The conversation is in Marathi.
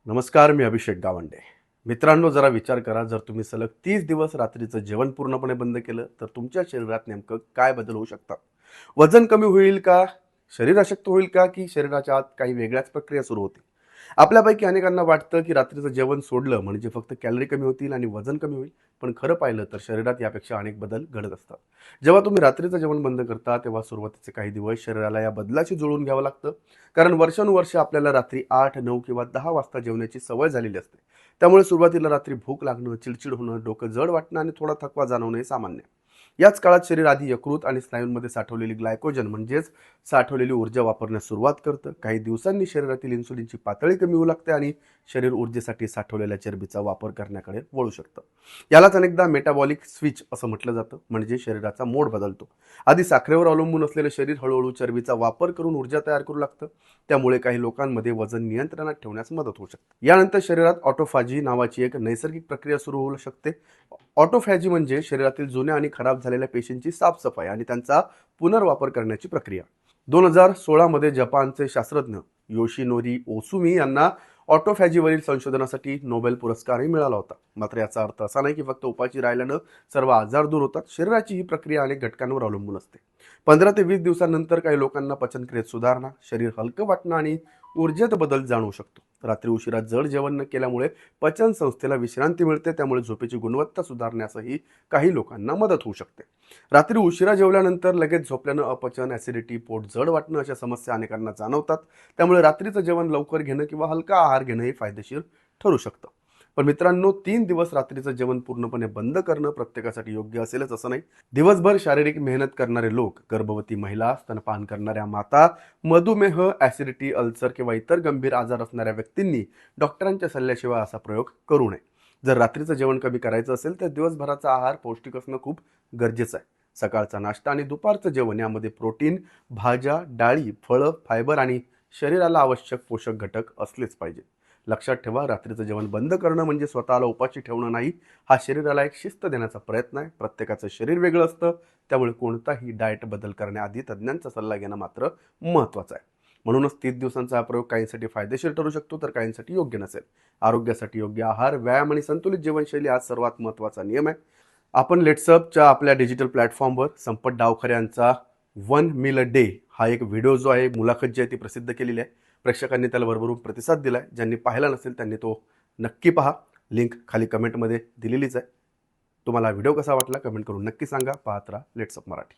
नमस्कार, मी अभिषेक गावंडे. मित्रांनो, जरा विचार करा, जर तुम्ही सलग 30 दिवस रात्रीचं जेवण पूर्णपणे बंद केलं तर तुमच्या शरीरात नेमकं काय बदल होऊ शकतात? वजन कमी होईल का? शरीर अशक्त होईल का, की शरीराच्या आत काही वेगळ्याच प्रक्रिया सुरू होतील? आपल्यापैकी अनेकांना वाटतं की रात्रीचं जेवण सोडलं म्हणजे फक्त कॅलरी कमी होतील आणि वजन कमी होईल. पण खरं पाहिलं तर शरीरात यापेक्षा अनेक बदल घडत असतात. जेव्हा तुम्ही रात्रीचं जेवण बंद करता तेव्हा सुरुवातीचे काही दिवस शरीराला या बदलाशी जुळून घ्यावं लागतं. कारण वर्षानुवर्ष आपल्याला रात्री 8, 9 किंवा 10 वाजता जेवण्याची सवय झालेली असते. त्यामुळे सुरुवातीला रात्री भूक लागणं, चिडचिड होणं, डोकं जड वाटणं आणि थोडा थकवा जाणवणं हे सामान्य आहे. याच काळात शरीर आधी यकृत आणि स्नायूंमध्ये साठवलेली ग्लायकोजन म्हणजेच साठवलेली ऊर्जा वापरण्यास सुरुवात करतं. काही दिवसांनी शरीरातील इन्सुलिनची पातळी कमी होऊ लागते आणि शरीर ऊर्जेसाठी साठवलेल्या चरबीचा वापर करण्याकडे वळू शकतं. यालाच अनेकदा मेटाबॉलिक स्विच असं म्हटलं जातं, म्हणजे शरीराचा मोड बदलतो. आधी साखरेवर अवलंबून असलेलं शरीर हळूहळू चरबीचा वापर करून ऊर्जा तयार करू लागतं. त्यामुळे काही लोकांमध्ये वजन नियंत्रणात ठेवण्यास मदत होऊ शकते. यानंतर शरीरात ऑटोफॅजी नावाची एक नैसर्गिक प्रक्रिया सुरू होऊ शकते. ऑटोफॅजी म्हणजे शरीरातील जुन्या आणि खराब झालेल्या पेशींची साफसफाई आणि त्यांचा पुनर्वापर करण्याची प्रक्रिया. 2016 मध्ये जपानचे शास्त्रज्ञ योशिनोरी ओसुमी यांना ऑटोफॅजीवरील संशोधनासाठी नोबेल पुरस्कारही मिळाला होता. मात्र याचा अर्थ असा नाही की फक्त उपाशी राहिल्यानं सर्व आजार दूर होतात. शरीराची ही प्रक्रिया अनेक घटकांवर अवलंबून असते. 15 ते 20 दिवसांनंतर काही लोकांना पचनक्रियेत सुधारणा, शरीर हलकं वाटणं आणि ऊर्जेत बदल जाणवू शकतो. रात्री उशिरा जड जेवण न केल्यामुळे पचन संस्थेला विश्रांती मिळते, त्यामुळे झोपेची गुणवत्ता सुधारण्यासही काही लोकांना मदत होऊ शकते. रात्री उशिरा जेवल्यानंतर लगेच झोपल्यानं अपचन, ॲसिडिटी, पोट जड वाटणं अशा समस्या अनेकांना जाणवतात. त्यामुळे रात्रीचं जेवण लवकर घेणं किंवा हलका आहार घेणं हे फायदेशीर ठरू शकतं. पण मित्रांनो, 3 दिवस रात्रीचं जेवण पूर्णपणे बंद करणं प्रत्येकासाठी योग्य असेलच असं नाही. दिवसभर शारीरिक मेहनत करणारे लोक, गर्भवती महिला, स्तनपान करणाऱ्या माता, मधुमेह, ॲसिडिटी, अल्सर किंवा इतर गंभीर आजार असणाऱ्या व्यक्तींनी डॉक्टरांच्या सल्ल्याशिवाय असा प्रयोग करू नये. जर रात्रीचं जेवण कमी करायचं असेल तर दिवसभराचा आहार पौष्टिक असणं खूप गरजेचं आहे. सकाळचा नाश्ता आणि दुपारचं जेवण यामध्ये प्रोटीन, भाज्या, डाळी, फळं, फायबर आणि शरीराला आवश्यक पोषक घटक असलेच पाहिजे. लक्षात ठेवा, रात्रीचं जेवण बंद करणं म्हणजे स्वतःला उपाशी ठेवणं नाही. हा शरीराला एक शिस्त देण्याचा प्रयत्न आहे. प्रत्येकाचं शरीर वेगळं असतं, त्यामुळे कोणताही डाएट बदल करण्याआधी तज्ज्ञांचा सल्ला घेणं मात्र महत्त्वाचं आहे. म्हणूनच 30 दिवसांचा हा प्रयोग काहींसाठी फायदेशीर ठरू शकतो तर काहींसाठी योग्य नसेल. आरोग्यासाठी योग्य आहार, व्यायाम आणि संतुलित जीवनशैली हा सर्वात महत्त्वाचा नियम आहे. आपण लेट्सअपच्या आपल्या डिजिटल प्लॅटफॉर्मवर संपत डावखरे यांचा 1 मील अ डे हा एक व्हिडिओ जो आहे, मुलाखत जी आहे ती प्रसिद्ध केलेली आहे. प्रेक्षकांनी त्याला भरभरून प्रतिसाद दिला आहे. ज्यांनी पाहिला नसेल त्यांनी तो नक्की पहा. लिंक खाली कमेंटमध्ये दिलेलीच आहे. तुम्हाला व्हिडिओ कसा वाटला कमेंट करून नक्की सांगा. पाहत राहा लेट्सअप मराठी.